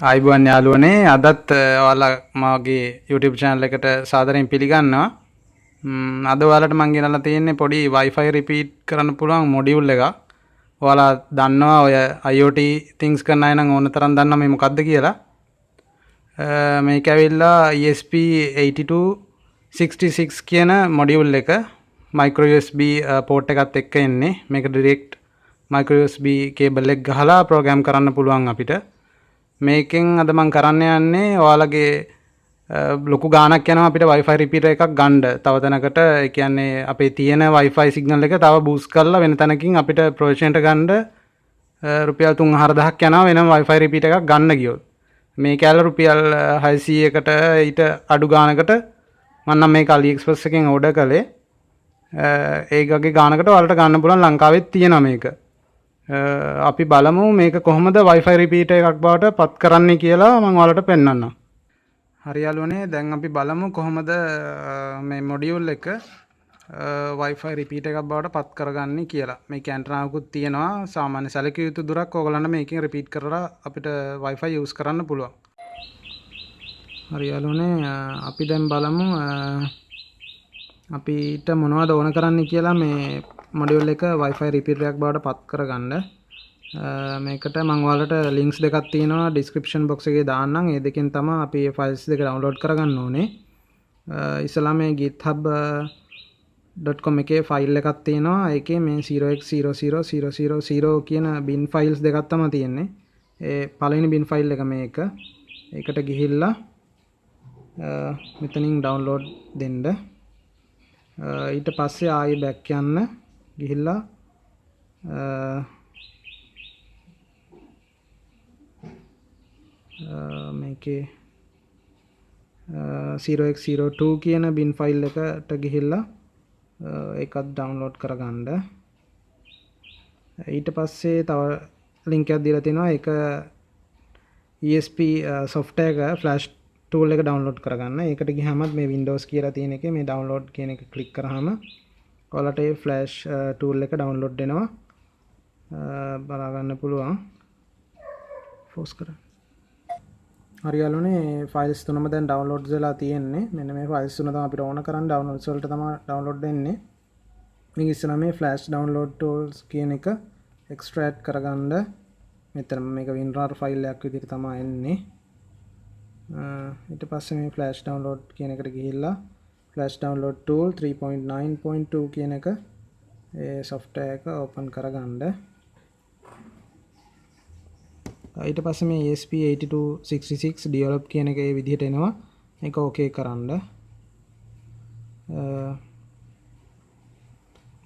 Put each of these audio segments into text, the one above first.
ආයිබුවන් යාළුවනේ අදත් ඔයාලා මගේ YouTube channel එකට සාදරයෙන් පිළිගන්නවා. අද ඔයාලට මම ගෙනල්ලා තියෙන්නේ පොඩි Wi-Fi repeat කරන්න පුළුවන් module එකක්. ඔයාලා දන්නවා ඔය IoT things කරන අය නම් ඕන තරම් දන්නවා මේ මොකක්ද කියලා. මේක ඇවිල්ලා ESP8266 කියන module එක micro USB port එකත් එක්ක එන්නේ. මේක direct micro USB cable එක ගහලා program කරන්න පුළුවන් අපිට. මේකෙන් අද මම කරන්න යන්නේ ඔයාලගේ ලොකු ගාණක් යනවා අපිට Wi-Fi repeater එකක් ගන්න. තව තැනකට ඒ කියන්නේ අපේ තියෙන Wi-Fi signal එක තව boost කරලා වෙන තැනකින් අපිට ප්‍රොවිෂන් එක ගන්න රුපියල් 3-4000ක් යනවා වෙනම Wi-Fi repeater එකක් ගන්න ගියොත්. මේ කැල රුපියල් 600කට ඊට අඩු ගාණකට මම නම් මේක AliExpress එකෙන් ඕඩර් කළේ. ඒකගේ ගාණකට ඔයාලට ගන්න පුළුවන් ලංකාවෙත් තියෙනවා මේක. අපි බලමු මේක කොහොමද Wi-Fi repeater එකක් බවට පත් කරන්නේ කියලා මම ඔයාලට පෙන්වන්නම්. හරි යාළුවනේ දැන් අපි බලමු කොහොමද මේ module එක Wi-Fi repeater එකක් බවට පත් කරගන්නේ කියලා. මේක ඇන්ටනාවකුත් තියෙනවා. සාමාන්‍ය සැලකිය යුතු දුරක් ඕගලන්ට මේකෙන් repeat කරලා අපිට Wi-Fi use කරන්න පුළුවන්. හරි යාළුවනේ අපි දැන් බලමු අපිට මොනවද ඕන කරන්නේ කියලා මේ module එක Wi-Fi repeater එකක් බවට පත් කරගන්න. මේකට මම ඔයාලට links දෙකක් තියෙනවා description box එකේ දාන්නම්. ඒ දෙකෙන් තමයි අපි මේ files දෙක download කරගන්න ඕනේ. ඉස්සලා මේ github.com එකේ file එකක් තියෙනවා. ඒකේ මේ 0x00000 කියන bin files දෙකක් තමයි තියෙන්නේ. ඒ පළවෙනි bin file එක මේක. ඒකට ගිහිල්ලා මෙතනින් download දෙන්න. ඊට පස්සේ ආයෙ back යන්න ගිහිල්ලා මේකේ 0x02 කියන bin file එකට ගිහිල්ලා ඒකත් download කරගන්න. ඊට පස්සේ තව link එකක් දීලා තිනවා. ඒක ESP software එක flash tool එක download කරගන්න. ඒකට ගියාම මේ Windows කියලා තියෙන එකේ මේ download කියන එක click කරාම ඔයාලට ඒ flash tool එක download වෙනවා. බලා ගන්න පුළුවන්. force කරන්න. හරි යාළුවනේ files තුනම දැන් download වෙලා තියෙන්නේ. මෙන්න මේ files තුන තමයි අපිට ඕන කරන් downloads වලට තමයි download වෙන්නේ. මේක ඉස්සෙල්ලා මේ flash download tools කියන එක extract කරගන්න. මෙතන මේක WinRAR file එකක් විදිහට තමයි එන්නේ. ඊට පස්සේ මේ flash download කියන එකට ගිහිල්ලා flash download tool 3.9.2 කියන එක ඒ software එක open කරගන්න. ඊට පස්සේ මේ ESP8266 develop කියන එක ඒ විදිහට එනවා. මේක okay කරන්න.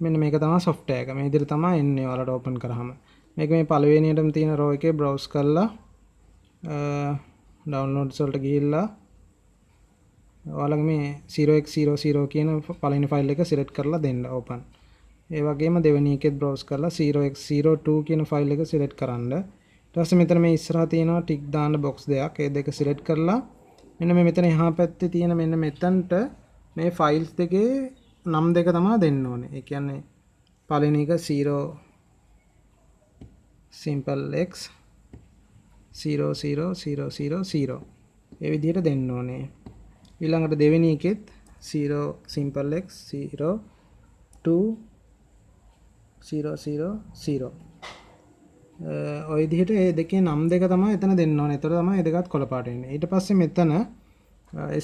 මෙන්න මේක තමයි software එක. මේ විදිහට තමයි එන්නේ ඔයාලට open කරාම. මේක මේ පළවෙනියටම තියෙන row එකේ browse කරලා downloads වලට ගිහිල්ලා ඔයාලගේ මේ 0x00 කියන පළවෙනි ෆයිල් එක select කරලා දෙන්න open. ඒ වගේම දෙවෙනි එකෙත් browse කරලා 0x02 කියන ෆයිල් එක select කරන්න. ඊට පස්සේ මෙතන මේ ඉස්සරහා තියෙනවා tick දාන්න box දෙකක්. ඒ දෙක select කරලා මෙන්න මේ මෙතන එහා පැත්තේ තියෙන මෙන්න මෙතනට මේ files දෙකේ නම් දෙක තමයි දෙන්න ඕනේ. ඒ කියන්නේ පළවෙනි එක 0 simple x 00000 ඒ විදිහට දෙන්න ඕනේ. ඊළඟට දෙවෙනි එකෙත් 0 simple x 020000 ඔය විදිහට මේ දෙකේ නම් දෙක තමයි එතන දෙන්න ඕනේ. ඒතර තමයි මේ දෙකත් කොළ පාට වෙන්නේ. ඊට පස්සේ මෙතන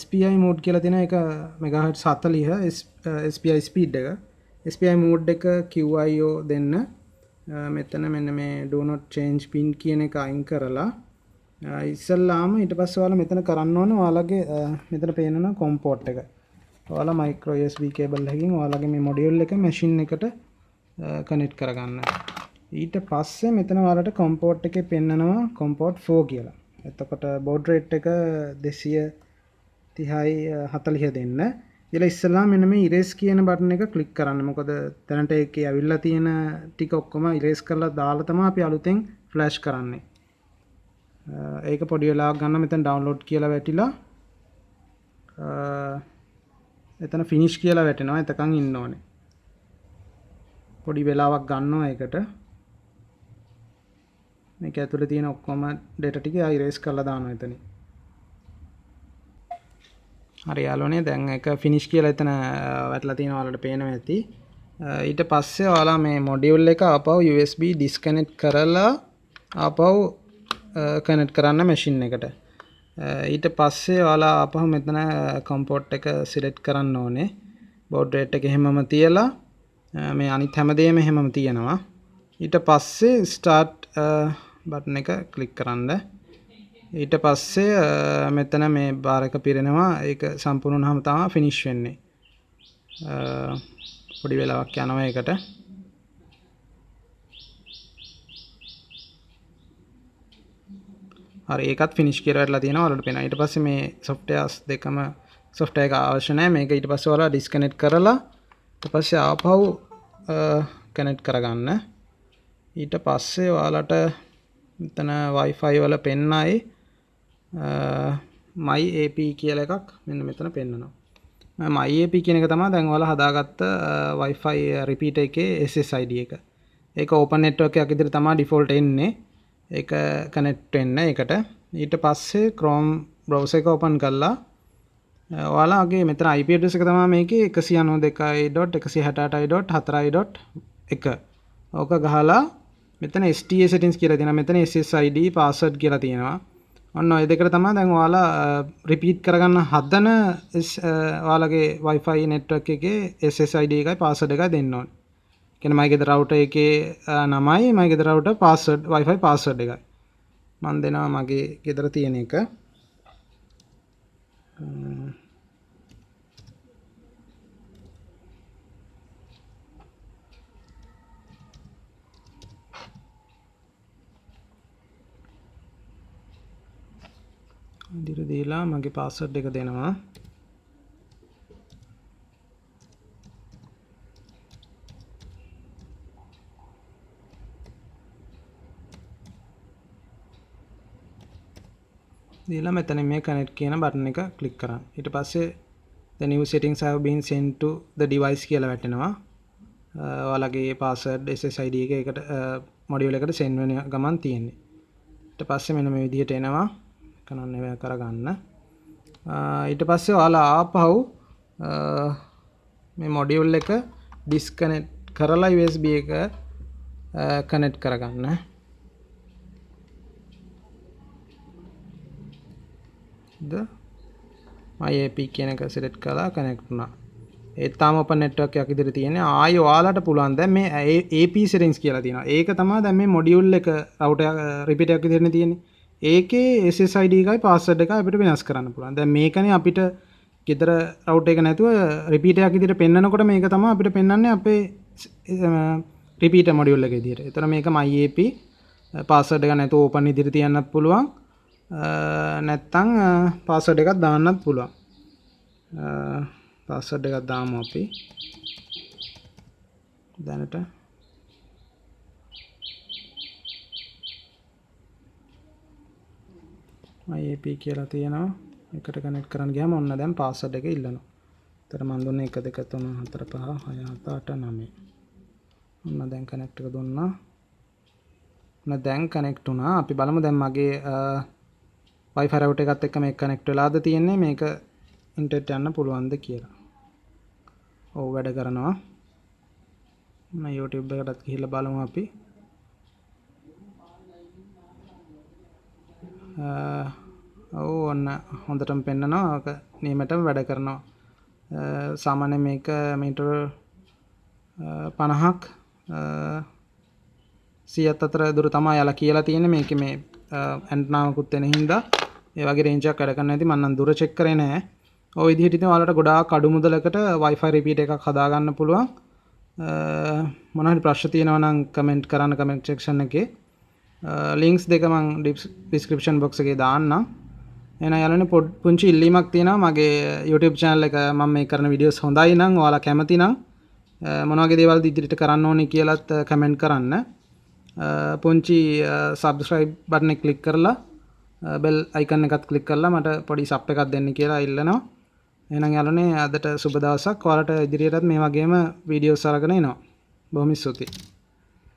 SPI mode කියලා තියෙන එක MHz 40 SPI speed එක. SPI mode එක QIO දෙන්න. මෙතන මෙන්න මේ do not change pin කියන එක අයින් කරලා ඉස්සල්ලාම ඊට පස්සේ ඔයාලා මෙතන කරන්න ඕනේ ඔයාලගේ මෙතන පේනවා COM port එක. ඔයාලා micro USB cable එකකින් ඔයාලගේ මේ module එක machine එකට connect කරගන්න. ඊට පස්සේ මෙතන ඔයාලට COM port එකේ පෙන්නනවා COM port 4 කියලා. එතකොට baud rate එක 230යි 40 දෙන්න. ඊළඟ ඉස්සෙල්ලා මෙන්න මේ erase කියන බටන් එක click කරන්න. මොකද දැනට ඒකේ ඇවිල්ලා තියෙන ටික ඔක්කොම erase කරලා දාලා තමයි අපි අලුතෙන් flash කරන්නේ. ඒක පොඩි වෙලාවක් ගන්න. මෙතන download කියලා වැටිලා එතන finish කියලා වැටෙනවා. එතකන් ඉන්න ඕනේ. පොඩි වෙලාවක් ගන්නවා ඒකට. මේක ඇතුලේ තියෙන ඔක්කොම data ටික erase කරලා දානවා එතනින්. හරි යාළුවනේ දැන් එක finish කියලා එතන වැටලා තියෙනවා ඔයාලට පේනවා ඇති. ඊට පස්සේ ඔයාලා මේ module එක ආපහු USB disconnect කරලා ආපහු connect කරන්න machine එකට. ඊට පස්සේ ඔයාලා ආපහු මෙතන COM port එක select කරන්න ඕනේ. baud rate එක එහෙමම තියලා මේ අනිත් හැමදේම එහෙමම තියෙනවා. ඊට පස්සේ start button එක click කරන්න. ඊට පස්සේ මෙතන මේ බාර් එක පිරෙනවා. ඒක සම්පූර්ණ වුණාම තමයි finish වෙන්නේ. පොඩි වෙලාවක් යනවා ඒකට. හරි ඒකත් finish කියලා වැටලා තියෙනවා ඔයාලට පේනවා. ඊට පස්සේ මේ softwares දෙකම software එක අවශ්‍ය නැහැ. මේක ඊට පස්සේ ඔයාලා disconnect කරලා ඊට පස්සේ ආපහු connect කරගන්න. ඊට පස්සේ ඔයාලට මෙතන WiFi වල පෙන්නයි my AP කියලා එකක් මෙන්න මෙතන පෙන්නනවා. my AP කියන එක තමයි දැන් ඔයාලා හදාගත්ත WiFi repeater එකේ SSID එක. ඒක open network එකක් විදිහට තමයි default එන්නේ. ඒක connect වෙන්න ඒකට. ඊට පස්සේ Chrome browser එක open කරලා ඔයාලාගේ මෙතන IP address එක තමයි මේකේ 192.168.4.1. ඕක ගහලා මෙතන STA settings කියලා තියෙනවා. මෙතන SSID password කියලා තියෙනවා. ඔන්න ඔය දෙකට තමයි දැන් ඔයාලා repeat කරගන්න හදන ඔයාලගේ Wi-Fi network එකේ SSID එකයි password එකයි දෙන්න ඕනේ. කියන්නේ මගේ ගෙදර router එකේ නමයි මගේ ගෙදර router password Wi-Fi password එකයි. මම දෙනවා මගේ ගෙදර තියෙන එක. ඉදිරිය දීලා මගේ password එක දෙනවා. දීලා මෙතන මේ connect කියන button එක click කරන්න. ඊට පස්සේ the new settings have been sent to the device කියලා වැටෙනවා. ඔයාලගේ password SSID එක ඒකට module එකට send වෙන ගමන් තියෙන්නේ. ඊට පස්සේ මෙන්න මේ විදිහට එනවා. කනන්න ඒවා කරගන්න. ඊට පස්සේ ඔයාලා ආපහු මේ module එක disconnect කරලා USB එක connect කරගන්න. my AP කියන එක select කරලා connect වුණා. ඒ තාම open network එකක් විදිහට තියෙන්නේ. ආයෙ ඔයාලට පුළුවන් දැන් මේ AP settings කියලා තියෙනවා. ඒක තමයි දැන් මේ module එක router repeater එකක් විදිහට තියෙන්නේ. ඒකේ SSID එකයි password එකයි අපිට වෙනස් කරන්න පුළුවන්. දැන් මේකනේ අපිට ගෙදර router එක නැතුව repeater එකක් විදිහට පෙන්නනකොට මේක තමයි අපිට පෙන්වන්නේ අපේ repeater module එක විදිහට. ඒතර මේක my AP password එක නැතුව open විදිහට තියන්නත් පුළුවන්. නැත්තම් password එකක් දාන්නත් පුළුවන්. password එකක් දාමු අපි. දැනට my AP කියලා තියෙනවා. එකට connect කරන්න ගියාම ඔන්න දැන් password එක ඉල්ලනවා. ඒතර මම දුන්නේ 1 2 3 4 5 6 7 8 9. ඔන්න දැන් connect එක දුන්නා. ඔන්න දැන් connect වුණා. අපි බලමු දැන් මගේ Wi-Fi router එකත් එක්ක මේක connect වෙලාද තියෙන්නේ මේක internet යන්න පුළුවන්ද කියලා. ඔව් වැඩ කරනවා. මම YouTube එකටත් ගිහිල්ලා බලමු අපි. ඔව් ඔන්න හොඳටම පෙන්නනවා. ඔක නියමටම වැඩ කරනවා. සාමාන්‍යයෙන් මේක මීටර 50ක් 100ත් අතර දුර තමයි යාලා කියලා තියෙන්නේ. මේකේ මේ ඇන්ටනාවකුත් වෙන හින්දා ඒ වගේ රේන්ජ් එකක් වැඩ කරන්න ඇති. මම නම් දුර චෙක් කරේ නැහැ. ඔය විදිහට ඉතින් ඔයාලට ගොඩාක් අඩු මුදලකට Wi-Fi repeater එකක් හදා ගන්න පුළුවන්. මොනවා හරි ප්‍රශ්න තියෙනවා නම් කමෙන්ට් කරන්න කමෙන්ට් සෙක්ෂන් එකේ. links දෙක මම description box එකේ දාන්නම්. එහෙනම් යාළුවනේ පුංචි ඉල්ලීමක් තියෙනවා මගේ YouTube channel එක මම මේ කරන videos හොඳයි නම් ඔයාලා කැමති නම් මොන වගේ දේවල්ද ඉදිරියට කරන්න ඕනේ කියලාත් කමෙන්ට් කරන්න. පුංචි subscribe button එක click කරලා bell icon එකත් click කරලා මට පොඩි sub එකක් දෙන්න කියලා ඉල්ලනවා. එහෙනම් යාළුවනේ අදට සුබ දවසක්. ඔයාලට ඉදිරියටත් මේ වගේම videos අරගෙන එනවා. බොහොම ස්තුතියි.